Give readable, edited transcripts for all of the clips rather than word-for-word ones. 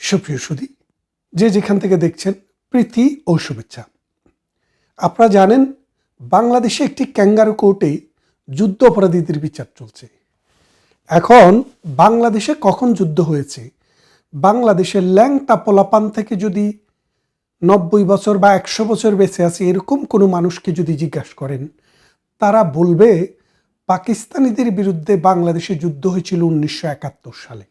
সুপ্রিয় সুধী, যে যেখান থেকে দেখছেন প্রীতি ও শুভেচ্ছা। আপনারা জানেন বাংলাদেশে একটি ক্যাঙ্গারু কোর্টে যুদ্ধ অপরাধীদের বিচার চলছে। এখন বাংলাদেশে কখন যুদ্ধ হয়েছে, বাংলাদেশের ল্যাংটা পোলাপান থেকে যদি 90 বছর বা 100 বছর বেঁচে আছে এরকম কোনো মানুষকে যদি জিজ্ঞাসা করেন, তারা বলবে পাকিস্তানিদের বিরুদ্ধে বাংলাদেশে যুদ্ধ হয়েছিল 1971 সালে।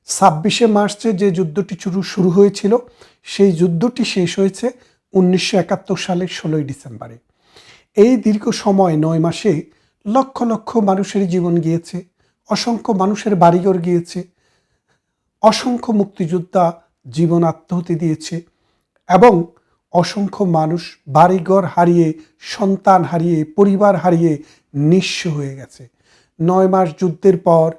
26শে মার্চে যে যুদ্ধটি শুরু হয়েছিল সেই যুদ্ধটি শেষ হয়েছে 1971 সালের 16ই ডিসেম্বরে। এই দীর্ঘ সময় 9 মাসে লক্ষ লক্ষ মানুষের জীবন গিয়েছে, অসংখ্য মানুষের বাড়িঘর গিয়েছে, অসংখ্য মুক্তিযোদ্ধা জীবন আত্মহতি দিয়েছে এবং অসংখ্য মানুষ বাড়িঘর হারিয়ে, সন্তান হারিয়ে, পরিবার হারিয়ে নিঃস্ব হয়ে গেছে। 9 মাস যুদ্ধের পর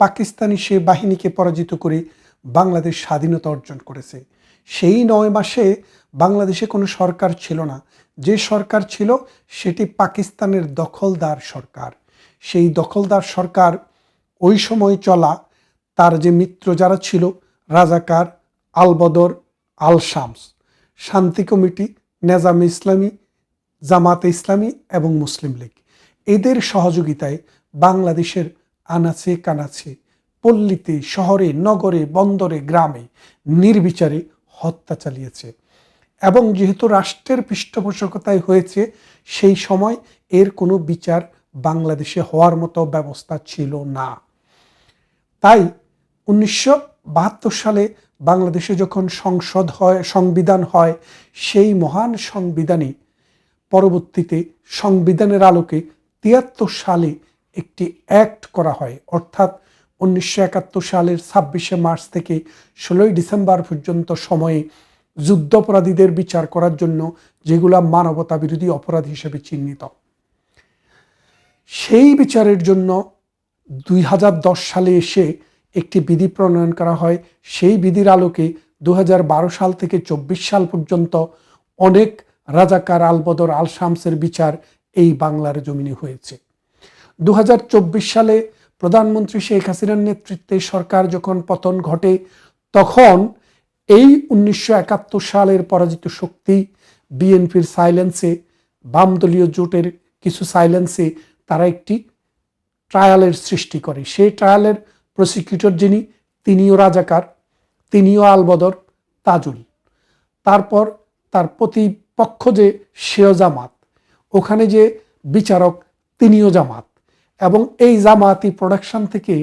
পাকিস্তানি সে বাহিনীকে পরাজিত করে বাংলাদেশ স্বাধীনতা অর্জন করেছে। সেই 9 মাসে বাংলাদেশে কোনো সরকার ছিল না। যে সরকার ছিল সেটি পাকিস্তানের দখলদার সরকার। সেই দখলদার সরকার ওই সময় চলা তার যে মিত্র যারা ছিল, রাজাকার, আলবদর, আল শামস, শান্তি কমিটি, নেজামে ইসলামী, জামাতে ইসলামী এবং মুসলিম লীগ, এদের সহযোগিতায় বাংলাদেশের আনাচে কানাচে, পল্লীতে, শহরে, নগরে, বন্দরে, গ্রামে নির্বিচারে হত্যা চালিয়েছে। এবং যেহেতু রাষ্ট্রের পৃষ্ঠপোষকতায় হয়েছে, সেই সময় এর কোনো বিচার বাংলাদেশে হওয়ার মতো ব্যবস্থা ছিল না। তাই 1972 সালে বাংলাদেশে যখন সংসদ হয়, সংবিধান হয়, সেই মহান সংবিধানে পরবর্তীতে সংবিধানের আলোকে 73 সালে একটি অ্যাক্ট করা হয়, অর্থাৎ 1971 সালের 26শে মার্চ থেকে 16ই ডিসেম্বর পর্যন্ত সময়ে যুদ্ধাপরাধীদের বিচার করার জন্য, যেগুলা মানবতা বিরোধী অপরাধ হিসেবে চিহ্নিত। সেই বিচারের জন্য 2010 সালে এসে একটি বিধি প্রণয়ন করা হয়। সেই বিধির আলোকে 2012 সাল থেকে 24 সাল পর্যন্ত অনেক রাজাকার, আলবদর, আল শামসের বিচার এই বাংলার জমিনে হয়েছে। 2024 সালে প্রধানমন্ত্রী শেখ হাসিনার নেতৃত্বে সরকার যখন পতন ঘটে, তখন এই 1971 সালের পরাজিত শক্তি বিএনপির সাইলেন্সে, বামদলীয় জোটের কিছু সাইলেন্সে তারা একটি ট্রায়ালের সৃষ্টি করে। সেই ট্রায়ালের প্রসিকিউটর যিনি, তিনিও রাজাকার, তিনিও আলবদর, তাজুল। তারপর তার প্রতিপক্ষ যে সেও জামাত, ওখানে যে বিচারক তিনিও জামাত। এবং এই জামাতি প্রোডাকশন থেকে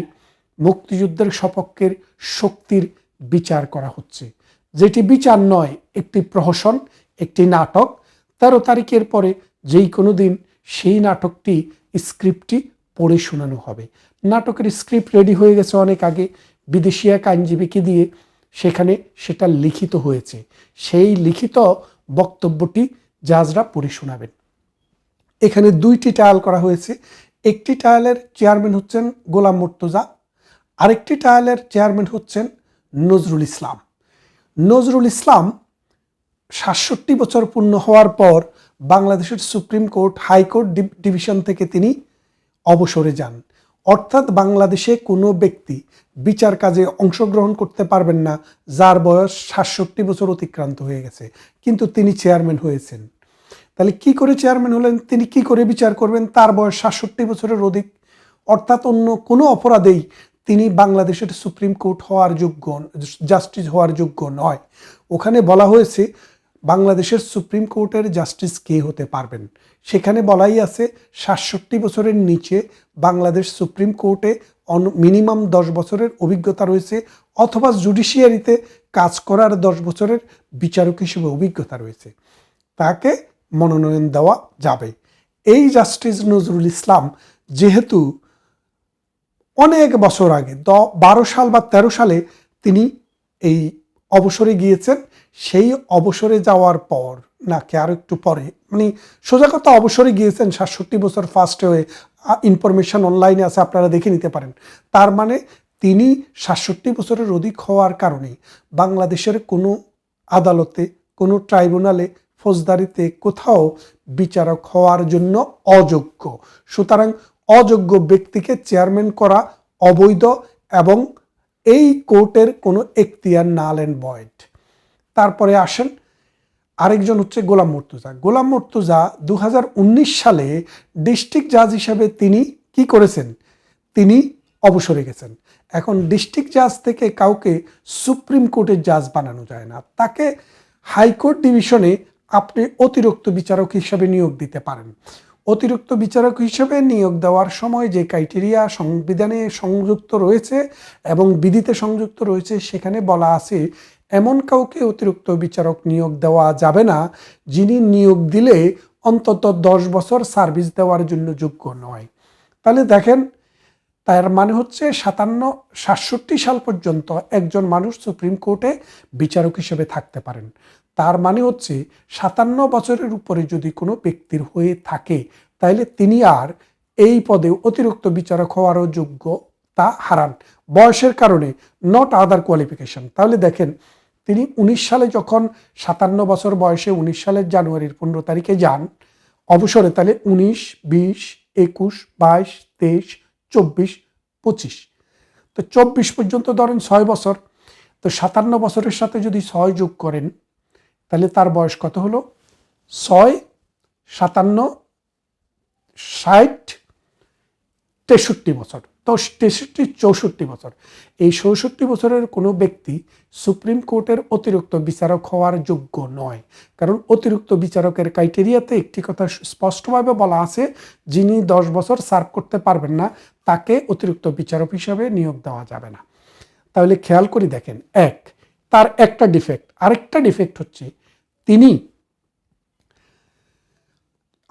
মুক্তিযুদ্ধের সপক্ষের শক্তির বিচার করা হচ্ছে, যেটি বিচার নয়, একটি প্রহসন, একটি নাটক। 13 তারিখের পরে যেই কোনো দিন সেই নাটকটি, স্ক্রিপ্টটি পড়ে শোনানো হবে। নাটকের স্ক্রিপ্ট রেডি হয়ে গেছে অনেক আগে, বিদেশি এক আইনজীবীকে দিয়ে সেখানে সেটা লিখিত হয়েছে। সেই লিখিত বক্তব্যটি জাজরা পড়ে শোনাবেন। এখানে 2টি ট্রায়াল করা হয়েছে। একটি ট্রায়ালের চেয়ারম্যান হচ্ছেন গোলাম মুর্তজা, আরেকটি ট্রায়ালের চেয়ারম্যান হচ্ছেন নজরুল ইসলাম। নজরুল ইসলাম 67 বছর পূর্ণ হওয়ার পর বাংলাদেশের সুপ্রিম কোর্ট, হাইকোর্ট ডিভিশন থেকে তিনি অবসরে যান। অর্থাৎ বাংলাদেশে কোনো ব্যক্তি বিচার কাজে অংশগ্রহণ করতে পারবেন না যার বয়স 67 বছর অতিক্রান্ত হয়ে গেছে, কিন্তু তিনি চেয়ারম্যান হয়েছেন। তাহলে কি করে চেয়ারম্যান হলেন, তিনি কি করে বিচার করবেন? তার বয়স 67 বছরের অধিক। অর্থাৎ অন্য কোনো অপরাধেই তিনি বাংলাদেশের সুপ্রিম কোর্ট হওয়ার যোগ্য, জাস্টিস হওয়ার যোগ্য নয়। ওখানে বলা হয়েছে বাংলাদেশের সুপ্রিম কোর্টের জাস্টিস কে হতে পারবেন। সেখানে বলাই আছে 67 বছরের নিচে বাংলাদেশ সুপ্রিম কোর্টে মিনিমাম 10 বছরের অভিজ্ঞতা রয়েছে, অথবা জুডিশিয়ারিতে কাজ করার 10 বছরের বিচারক হিসেবে অভিজ্ঞতা রয়েছে, তাকে মনোনয়ন দেওয়া যাবে। এই জাস্টিস নজরুল ইসলাম যেহেতু অনেক বছর আগে 12 সাল বা 13 সালে তিনি এই অবসরে গিয়েছেন, সেই অবসরে যাওয়ার পর নাকি আর একটু পরে, মানে সোজা কথা অবসরে গিয়েছেন 67 বছর ফার্স্টে হয়ে, ইনফরমেশন অনলাইনে আছে, আপনারা দেখে নিতে পারেন। তার মানে তিনি 67 বছরের অধিক হওয়ার কারণে বাংলাদেশের কোনো আদালতে, কোনো ট্রাইব্যুনালে, ফৌজদারিতে কোথাও বিচারক হওয়ার জন্য অযোগ্য। সুতরাং অযোগ্য ব্যক্তিকে চেয়ারম্যান করা অবৈধ এবং এই কোর্টের কোনো এখতিয়ার নাল অ্যান্ড ভয়েড। তারপরে আসেন আরেকজন হচ্ছে গোলাম মুর্তুজা। গোলাম মুর্তুজা 2019 সালে ডিস্ট্রিক্ট জাজ হিসাবে তিনি কি করেছেন, তিনি অবসরে গেছেন। এখন ডিস্ট্রিক্ট জাজ থেকে কাউকে সুপ্রিম কোর্টের জাজ বানানো যায় না, তাকে হাইকোর্ট ডিভিশনে আপনি অতিরিক্ত বিচারক হিসাবে নিয়োগ দিতে পারেন। অতিরিক্ত বিচারক হিসেবে নিয়োগ দেওয়ার সময় যে ক্রাইটেরিয়া সংবিধানে সংযুক্ত রয়েছে এবং বিধিতে সংযুক্ত রয়েছে, সেখানে বলা আছে এমন কাউকে অতিরিক্ত বিচারক নিয়োগ দেওয়া যাবে না যিনি নিয়োগ দিলে অন্তত 10 বছর সার্ভিস দেওয়ার জন্য যোগ্য নয়। তাহলে দেখেন, তার মানে হচ্ছে 67 সাল পর্যন্ত একজন মানুষ সুপ্রিম কোর্টে বিচারক হিসেবে থাকতে পারেন। তার মানে হচ্ছে 57 বছরের উপরে যদি কোনো ব্যক্তির হয়ে থাকে, তাহলে তিনি আর এই পদে অতিরিক্ত বিচারক হওয়ারও যোগ্যতা হারান বয়সের কারণে, নট আদার কোয়ালিফিকেশন। তাহলে দেখেন, তিনি 19 সালে যখন 57 বছর বয়সে 19 সালের জানুয়ারির 15 তারিখে যান অবসরে, তাহলে 19, 20, 21, 22, 23, 24, 25, তো 24 পর্যন্ত ধরেন 6 বছর। তো 57 বছরের সাথে যদি 6 যোগ করেন, তাহলে তার বয়স কত হলো? 6, 57, 60, 63 বছর। তো 63, 64 বছর। এই 64 বছরের কোনো ব্যক্তি সুপ্রিম কোর্টের অতিরিক্ত বিচারক হওয়ার যোগ্য নয়, কারণ অতিরিক্ত বিচারকের ক্রাইটেরিয়াতে একটি কথা স্পষ্টভাবে বলা আছে, যিনি 10 বছর সার্ভ করতে পারবেন না তাকে অতিরিক্ত বিচারক হিসাবে নিয়োগ দেওয়া যাবে না। তাহলে খেয়াল করে দেখেন, তার একটা ডিফেক্ট। আরেকটা ডিফেক্ট হচ্ছে তিনি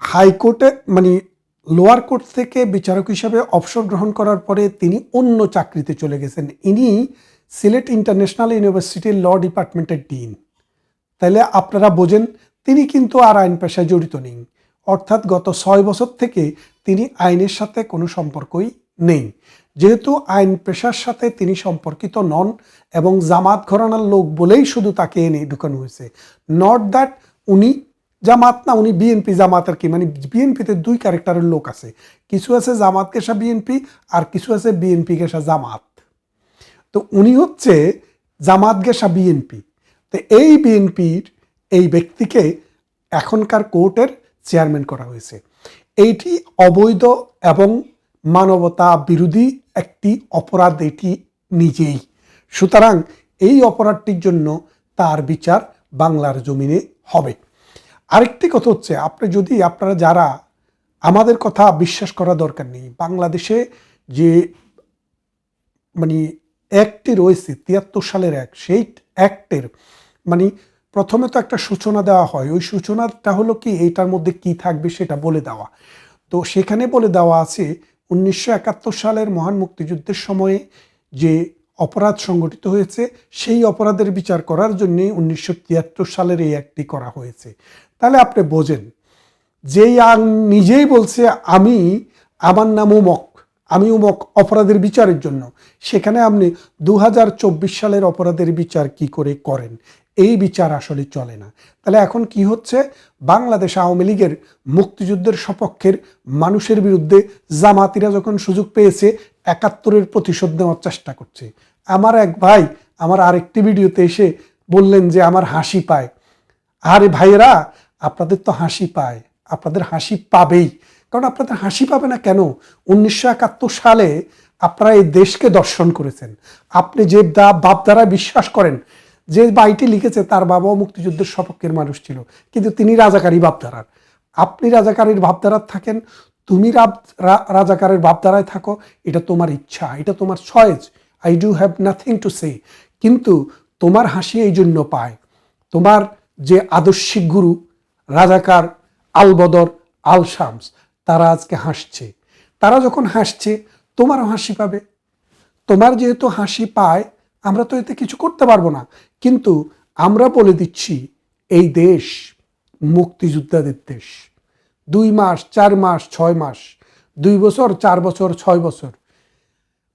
হাইকোর্টে মানে লোয়ার কোর্ট থেকে বিচারক হিসাবে অবসর গ্রহণ করার পরে তিনি অন্য চাকরিতে চলে গেছেন। ইনি সিলেট ইন্টারন্যাশনাল ইউনিভার্সিটির ল ডিপার্টমেন্টের ডিন। তাহলে আপনারা বোঝেন, তিনি কিন্তু আর আইন পেশায় জড়িত নেই, অর্থাৎ গত 6 বছর থেকে তিনি আইনের সাথে কোনো সম্পর্কই নেই। যেহেতু আইন পেশার সাথে তিনি সম্পর্কিত নন এবং জামাত ঘরানার লোক বলেই শুধু তাকে এনে ঢুকানো হয়েছে, নট দ্যাট উনি জামাত না, উনি বিএনপি জামাতের কি, মানে বিএনপিতে 2 ক্যারেক্টারের লোক আছে, কিছু আছে জামাত গেসা বিএনপি আর কিছু আছে বিএনপি গেসা জামাত। তো উনি হচ্ছে জামাত গেসা বিএনপি। তো এই বিএনপির এই ব্যক্তিকে এখনকার কোর্টের চেয়ারম্যান করা হয়েছে। এইটি অবৈধ এবং মানবতা বিরোধী একটি অপরাধ এটি নিজেই। সুতরাং এই অপরাধটির জন্য তার বিচার বাংলার জমিনে হবে। আরেকটি কথা হচ্ছে, আপনারা যারা, আমাদের কথা বিশ্বাস করা দরকার নেই, বাংলাদেশে যে মানে অ্যাক্টটি রয়েছে 73 সালের অ্যাক্ট, সেই অ্যাক্টের মানে প্রথমে তো একটা সূচনা দেওয়া হয়, ওই সূচনাটা হলো কি এইটার মধ্যে কি থাকবে সেটা বলে দেওয়া। তো সেখানে বলে দেওয়া আছে 1971 সালের মহান মুক্তিযুদ্ধের সময়ে যে অপরাধ সংগঠিত হয়েছে সেই অপরাধের বিচার করার জন্য 1973 সালের এই অ্যাক্টটি করা হয়েছে। তাহলে আপনি বোঝেন, যেই নিজেই বলছে আমার নাম উমক, আমি উমক অপরাধের বিচারের জন্য, সেখানে আপনি 2024 সালের অপরাধের বিচার কি করে করেন? এই বিচার আসলে চলে না। তাহলে এখন কি হচ্ছে, বাংলাদেশ আওয়ামী লীগের মুক্তিযুদ্ধের সপক্ষের মানুষের বিরুদ্ধে জামাতিরা যখন সুযোগ পেয়েছে 71-এর প্রতিশোধ নেওয়ার চেষ্টা করছে। আমার এক ভাই আমার আরেকটি ভিডিওতে এসে বললেন যে আমার হাসি পায়। আরে ভাইয়েরা, আপনাদের তো হাসি পায়, আপনাদের হাসি পাবেই, কারণ আপনাদের হাসি পাবে না কেন? 1971 সালে আপনারা এই দেশকে দর্শন করেছেন। আপনি যে বাপদারা বিশ্বাস করেন, যে বাইটি লিখেছে তার বাবাও মুক্তিযুদ্ধের সপক্ষের মানুষ ছিল, কিন্তু তিনি রাজাকারী ভাবধারার। আপনি রাজাকারীর ভাবধারার থাকেন, তুমি রাজাকারের ভাবধারায় থাকো, এটা তোমার ইচ্ছা, এটা তোমার choice, I do have nothing to say. কিন্তু তোমার হাসি এই জন্য পায়, তোমার যে আদর্শিক গুরু রাজাকার আল বদর আল শামস তারা আজকে হাসছে। তারা যখন হাসছে তোমারও হাসি পাবে। তোমার যেহেতু হাসি পায়, আমরা তো এতে কিছু করতে পারবো না, কিন্তু আমরা বলে দিচ্ছি এই দেশ মুক্তিযোদ্ধাদের দেশ। 2 মাস, 4 মাস, 6 মাস, 2 বছর, 4 বছর, 6 বছর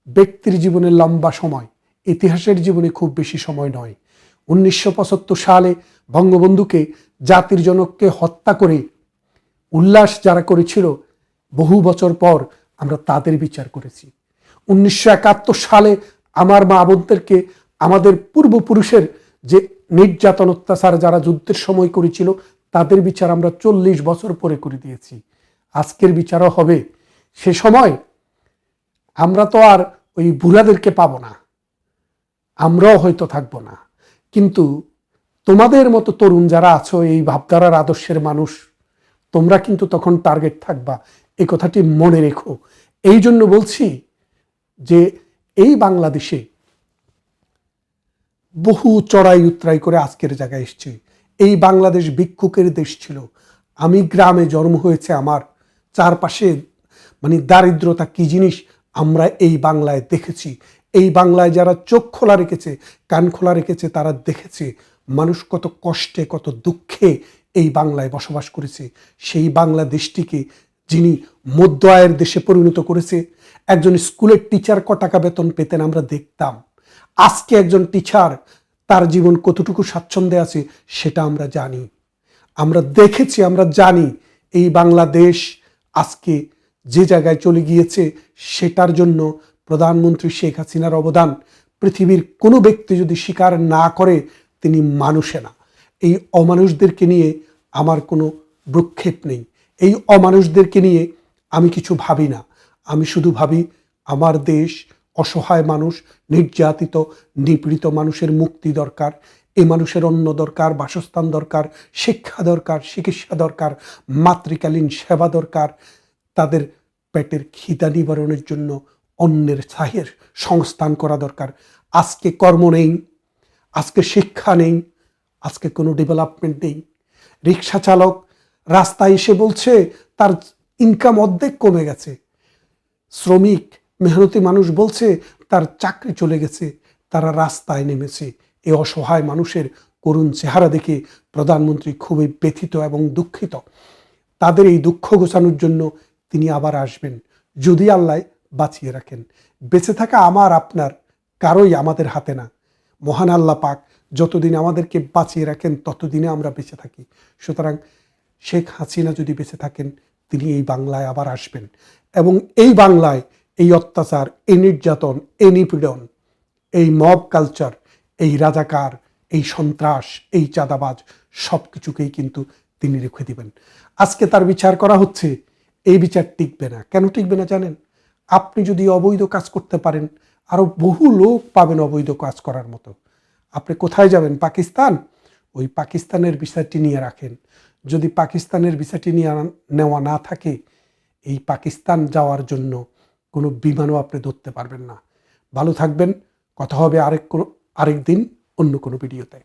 ব্যক্তির জীবনে লম্বা সময়, ইতিহাসের জীবনে খুব বেশি সময় নয়। 1975 সালে বঙ্গবন্ধুকে জাতির জনককে হত্যা করে উল্লাস যারা করেছিল, বহু বছর পর আমরা তাদের বিচার করেছি। 1971 সালে আমার মা বোনদেরকে, আমাদের পূর্বপুরুষের যে নির্যাতন অত্যাচার যারা যুদ্ধের সময় করেছিল তাদের বিচার আমরা 40 বছর পরে করে দিয়েছি। আজকের বিচারও হবে। সে সময় আমরা তো আর ওই বুড়াদেরকে পাবো না, আমরাও হয়তো থাকবো না, কিন্তু তোমাদের মতো তরুণ যারা আছো, এই ভাবধারার আদর্শের মানুষ, তোমরা কিন্তু তখন টার্গেট থাকবা। এই কথাটি মনে রেখো। এই জন্য বলছি যে এই বাংলাদেশে বহু চড়াই উতরাই করে আজকের জায়গায় এসছে। এই বাংলাদেশ ভিক্ষুকের দেশ ছিল। আমি গ্রামে জন্ম হয়েছে, আমার চারপাশে দারিদ্রতা কি জিনিস আমরা এই বাংলায় দেখেছি। এই বাংলায় যারা চোখ খোলা রেখেছে, কান খোলা রেখেছে, তারা দেখেছে মানুষ কত কষ্টে, কত দুঃখে এই বাংলায় বসবাস করেছে। সেই বাংলাদেশটিকে যিনি মধ্য আয়ের দেশে পরিণত করেছে, একজন স্কুলের টিচার ক টাকা বেতন পেতেন আমরা দেখতাম। আজকে একজন টিচার, তার জীবন কতটুকু স্বাচ্ছন্দ্যে আছে সেটা আমরা জানি, আমরা দেখেছি, আমরা জানি। এই বাংলাদেশ আজকে যে জায়গায় চলে গিয়েছে সেটার জন্য প্রধানমন্ত্রী শেখ হাসিনার অবদান পৃথিবীর কোনো ব্যক্তি যদি স্বীকার না করে তিনি মানুষে না। এই অমানুষদেরকে নিয়ে আমার কোনো ভ্রুক্ষেপ নেই। এই অমানুষদেরকে নিয়ে আমি কিছু ভাবি না। আমি শুধু ভাবি আমার দেশ, অসহায় মানুষ, নির্যাতিত নিপীড়িত মানুষের মুক্তি দরকার। এই মানুষের অন্ন দরকার, বাসস্থান দরকার, শিক্ষা দরকার, চিকিৎসা দরকার, মাতৃকালীন সেবা দরকার। তাদের পেটের খিদা নিবারণের জন্য অন্যের ছাহের সংস্থান করা দরকার। আজকে কর্ম নেই, আজকে শিক্ষা নেই, আজকে কোনো ডেভেলপমেন্ট নেই। রিক্সা চালক রাস্তায় এসে বলছে তার ইনকাম অর্ধেক কমে গেছে। শ্রমিক মেহনতি মানুষ বলছে তার চাকরি চলে গেছে, তারা রাস্তায় নেমেছে। এই অসহায় মানুষের করুণ চেহারা দেখে প্রধানমন্ত্রী খুবই ব্যথিত এবং দুঃখিত। তাদের এই দুঃখ ঘোচানোর জন্য তিনি আবার আসবেন, যদি আল্লাহ বাঁচিয়ে রাখেন। বেঁচে থাকা আমার আপনার কারোই আমাদের হাতে না। মহান আল্লাহ পাক যতদিন আমাদেরকে বাঁচিয়ে রাখেন ততদিনে আমরা বেঁচে থাকি। সুতরাং শেখ হাসিনা যদি বেঁচে থাকেন তিনি এই বাংলায় আবার আসবেন, এবং এই বাংলায় এই অত্যাচার, এই নির্যাতন, এই নিপীড়ন, এই মব কালচার, এই রাজাকার, এই সন্ত্রাস, এই চাঁদাবাজ সব কিছুকেই কিন্তু তিনি রেখে দিবেন। আজকে তার বিচার করা হচ্ছে, এই বিচার টিকবে না। কেন টিকবে না জানেন? আপনি যদি অবৈধ কাজ করতে পারেন, আরো বহু লোক পাবেন অবৈধ কাজ করার মতো। আপনি কোথায় যাবেন? পাকিস্তান? ওই পাকিস্তানের ভিসাটি নিয়ে রাখেন। যদি পাকিস্তানের ভিসাটি নিয়ে নেওয়া না থাকে, এই পাকিস্তান যাওয়ার জন্য কোনো বিমানও আপনি ধরতে পারবেন না। ভালো থাকবেন। কথা হবে আরেক দিন অন্য কোনো ভিডিওতে।